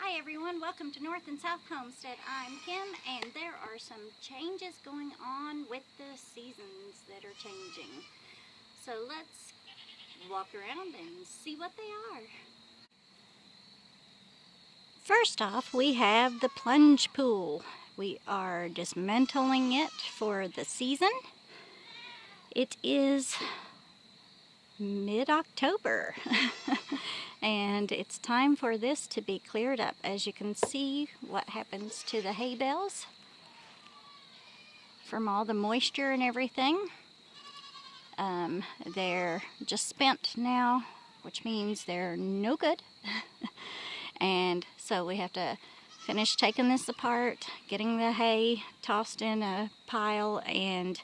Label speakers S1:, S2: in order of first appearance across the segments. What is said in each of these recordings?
S1: Hi everyone, welcome to North and South Homestead. I'm Kim, and there are some changes going on with the seasons that are changing. So let's walk around and see what they are. First off, we have the plunge pool. We are dismantling it for the season. It is mid-October and it's time for this to be cleared up. As you can see, what happens to the hay bales from all the moisture and everything. They're just spent now, which means they're no good. And so we have to finish taking this apart, getting the hay tossed in a pile, and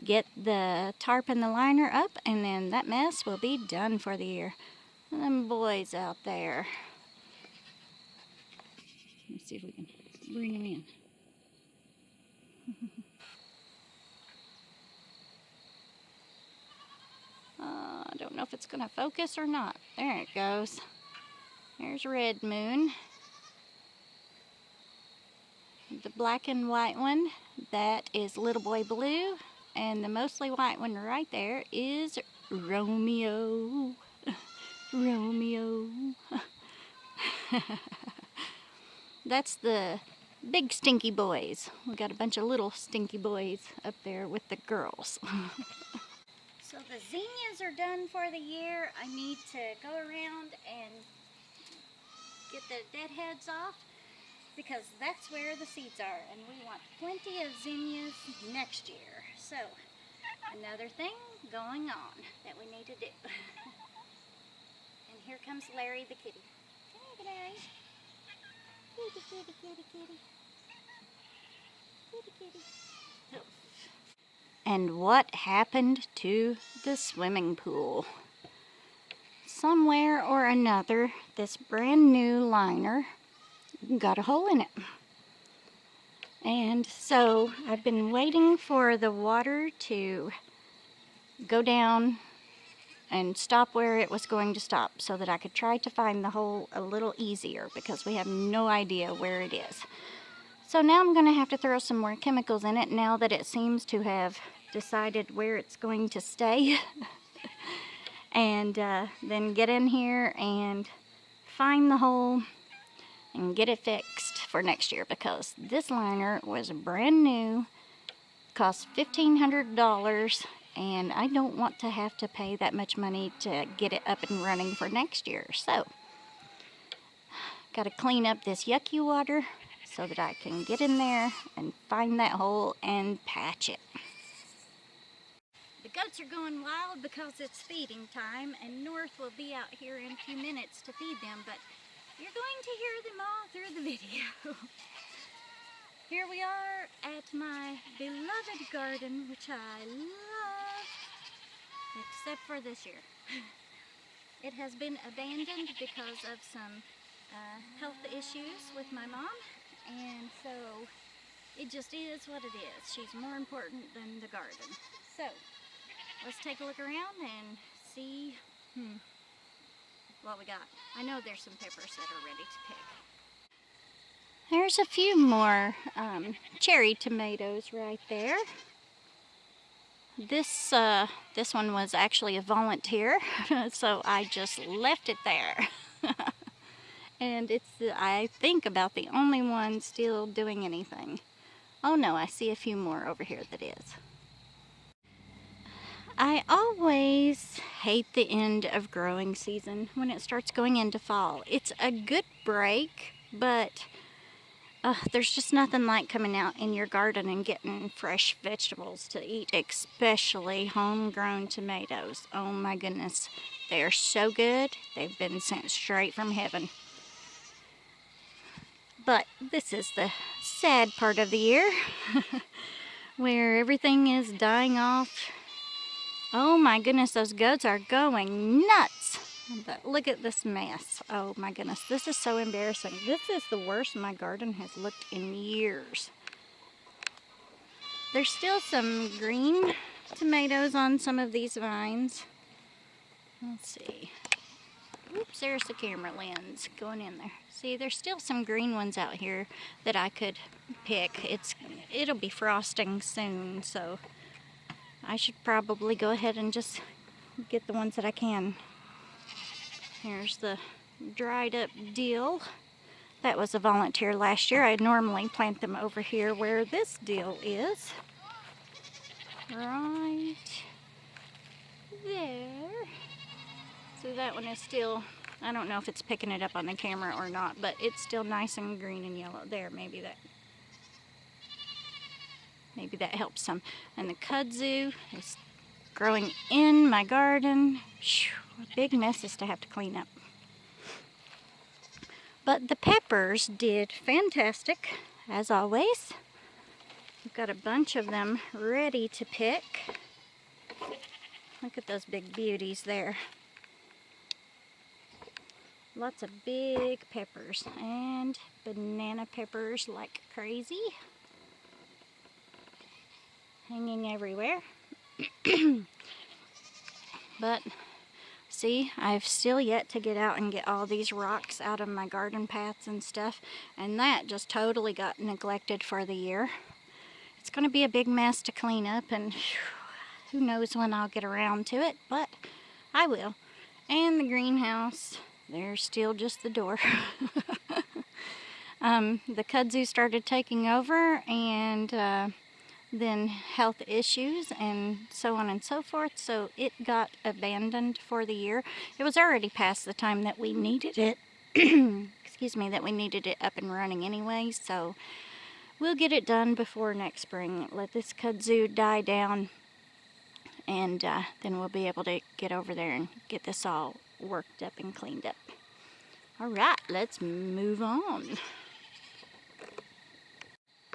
S1: get the tarp and the liner up, and then that mess will be done for the year. And them boys out there. Let's see if we can bring them in. I don't know if it's going to focus or not. There it goes. There's Red Moon. The black and white one, that is Little Boy Blue. And the mostly white one right there is Romeo. Romeo. That's the big stinky boys. We got a bunch of little stinky boys up there with the girls. So the zinnias are done for the year. I need to go around and get the deadheads off, because that's where the seeds are, and we want plenty of zinnias next year. So, another thing going on that we need to do. And here comes Larry the kitty. Hey, Larry. Kitty, kitty, kitty, kitty. Kitty, kitty. Oh. And what happened to the swimming pool? Somewhere or another, this brand new liner got a hole in it. And so I've been waiting for the water to go down and stop where it was going to stop, so that I could try to find the hole a little easier, because we have no idea where it is. So now I'm going to have to throw some more chemicals in it now that it seems to have decided where it's going to stay. And then get in here and find the hole and get it fixed for next year, because this liner was brand new, cost $1,500, and I don't want to have to pay that much money to get it up and running for next year. So, got to clean up this yucky water so that I can get in there and find that hole and patch it. The goats are going wild because it's feeding time, and North will be out here in a few minutes to feed them, but you're going to hear them all through the video. Here we are at my beloved garden, which I love, except for this year. It has been abandoned because of some health issues with my mom, and so it just is what it is. She's more important than the garden. So, let's take a look around and see what we got. I know there's some peppers that are ready to pick. There's a few more cherry tomatoes right there. This one was actually a volunteer, so I just left it there. And it's, I think, about the only one still doing anything. Oh no, I see a few more over here that is. I always hate the end of growing season when it starts going into fall. It's a good break, but there's just nothing like coming out in your garden and getting fresh vegetables to eat, especially homegrown tomatoes. Oh my goodness, they are so good. They've been sent straight from heaven. But this is the sad part of the year where everything is dying off. Oh my goodness, those goats are going nuts. But look at this mess. Oh my goodness, this is so embarrassing. This is the worst my garden has looked in years. There's still some green tomatoes on some of these vines. Let's see. Oops, there's the camera lens going in there. See, there's still some green ones out here that I could pick. It'll be frosting soon, so I should probably go ahead and just get the ones that I can. Here's the dried up dill. That was a volunteer last year. I normally plant them over here where this dill is. Right there. So that one is still, I don't know if it's picking it up on the camera or not, but it's still nice and green and yellow. There, maybe that helps some. And the kudzu is growing in my garden. Big messes to have to clean up. But the peppers did fantastic, as always. We've got a bunch of them ready to pick. Look at those big beauties there. Lots of big peppers and banana peppers like crazy. Hanging everywhere. But see, I've still yet to get out and get all these rocks out of my garden paths and stuff, and that just totally got neglected for the year. It's going to be a big mess to clean up, and who knows when I'll get around to it, but I will. And the greenhouse, there's still just the door. The kudzu started taking over, and then health issues and so on and so forth, so it got abandoned for the year. It was already past the time that we needed it. Excuse me, that we needed it up and running anyway, so we'll get it done before next spring. Let this kudzu die down, and then we'll be able to get over there and get this all worked up and cleaned up. Alright, let's move on.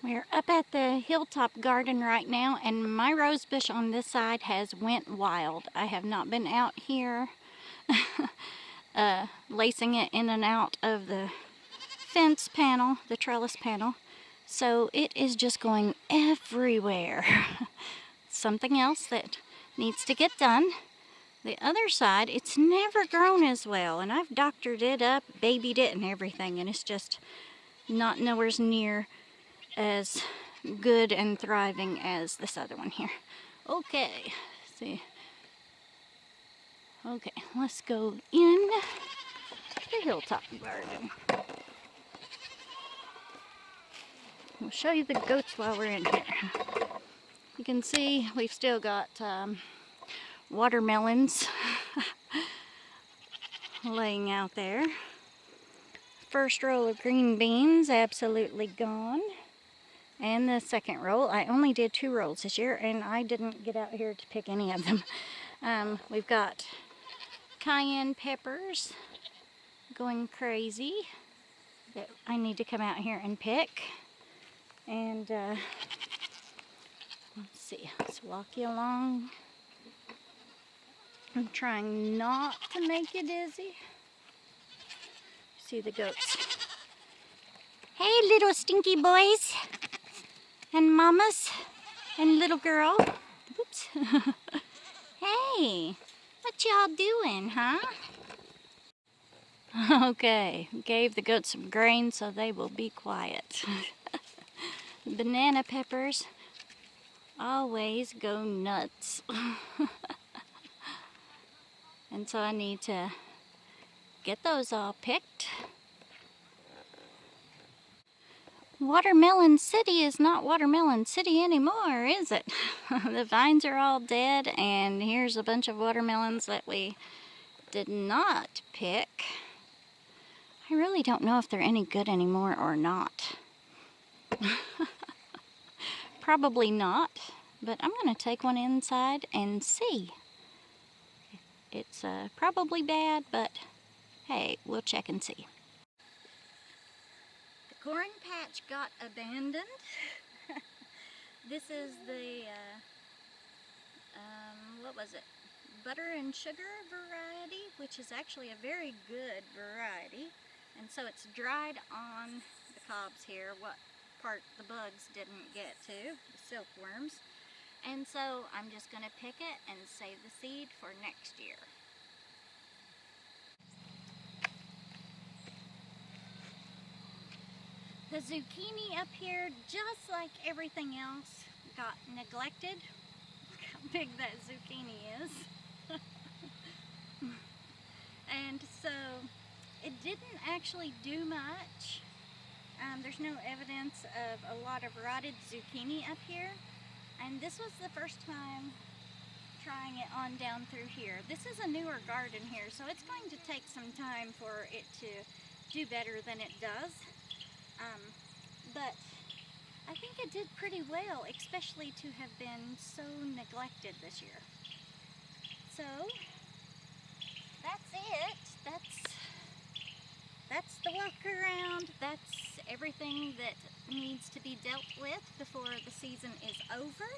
S1: We're up at the hilltop garden right now, and my rose bush on this side has went wild. I have not been out here lacing it in and out of the fence panel, the trellis panel, so it is just going everywhere. Something else that needs to get done. The other side, it's never grown as well, and I've doctored it up, babied it and everything, and it's just not nowhere near as good and thriving as this other one here. Okay, see. Okay, let's go in the hilltop garden. We'll show you the goats while we're in here. You can see we've still got watermelons laying out there. First row of green beans absolutely gone. And the second roll, I only did 2 rolls this year, and I didn't get out here to pick any of them. We've got cayenne peppers going crazy that I need to come out here and pick. And let's see, let's walk you along. I'm trying not to make you dizzy. See the goats. Hey, little stinky boys. And mamas and little girl. Oops. Hey, what y'all doing, huh? Okay, gave the goats some grain so they will be quiet. Banana peppers always go nuts. And so I need to get those all picked. Watermelon City is not Watermelon City anymore, is it? The vines are all dead, and here's a bunch of watermelons that we did not pick. I really don't know if they're any good anymore or not. Probably not, but I'm going to take one inside and see. It's probably bad, but hey, we'll check and see. Corn patch got abandoned. This is the, what was it? Butter and sugar variety, which is actually a very good variety. And so it's dried on the cobs here, what part the bugs didn't get to, the silkworms. And so I'm just going to pick it and save the seed for next year. The zucchini up here, just like everything else, got neglected. Look how big that zucchini is. And so it didn't actually do much. There's no evidence of a lot of rotted zucchini up here. And this was the first time trying it on down through here. This is a newer garden here, so it's going to take some time for it to do better than it does. But I think it did pretty well, especially to have been so neglected this year. So that's it. That's the walk around. That's everything that needs to be dealt with before the season is over.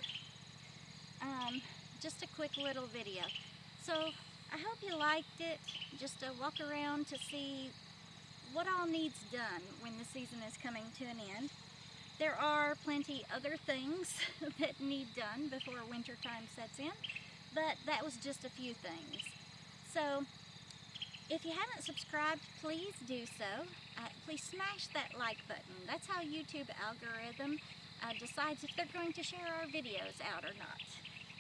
S1: Just a quick little video. So I hope you liked it. Just a walk around to see what all needs done when the season is coming to an end. There are plenty other things that need done before winter time sets in, but that was just a few things. So if you haven't subscribed, please do so. Please smash that like button. That's how YouTube algorithm decides if they're going to share our videos out or not.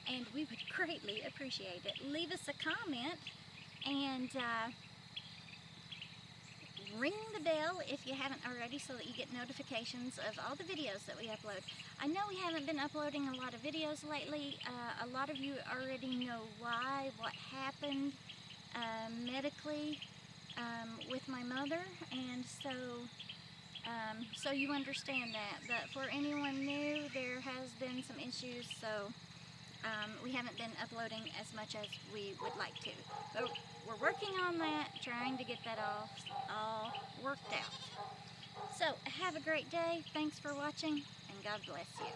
S1: And we would greatly appreciate it. Leave us a comment and ring the bell if you haven't already so that you get notifications of all the videos that we upload. I know we haven't been uploading a lot of videos lately. A lot of you already know why, what happened medically with my mother, and so you understand that. But for anyone new, there has been some issues, so we haven't been uploading as much as we would like to. But we're working on that, trying to get that all worked out. So have a great day. Thanks for watching, and God bless you.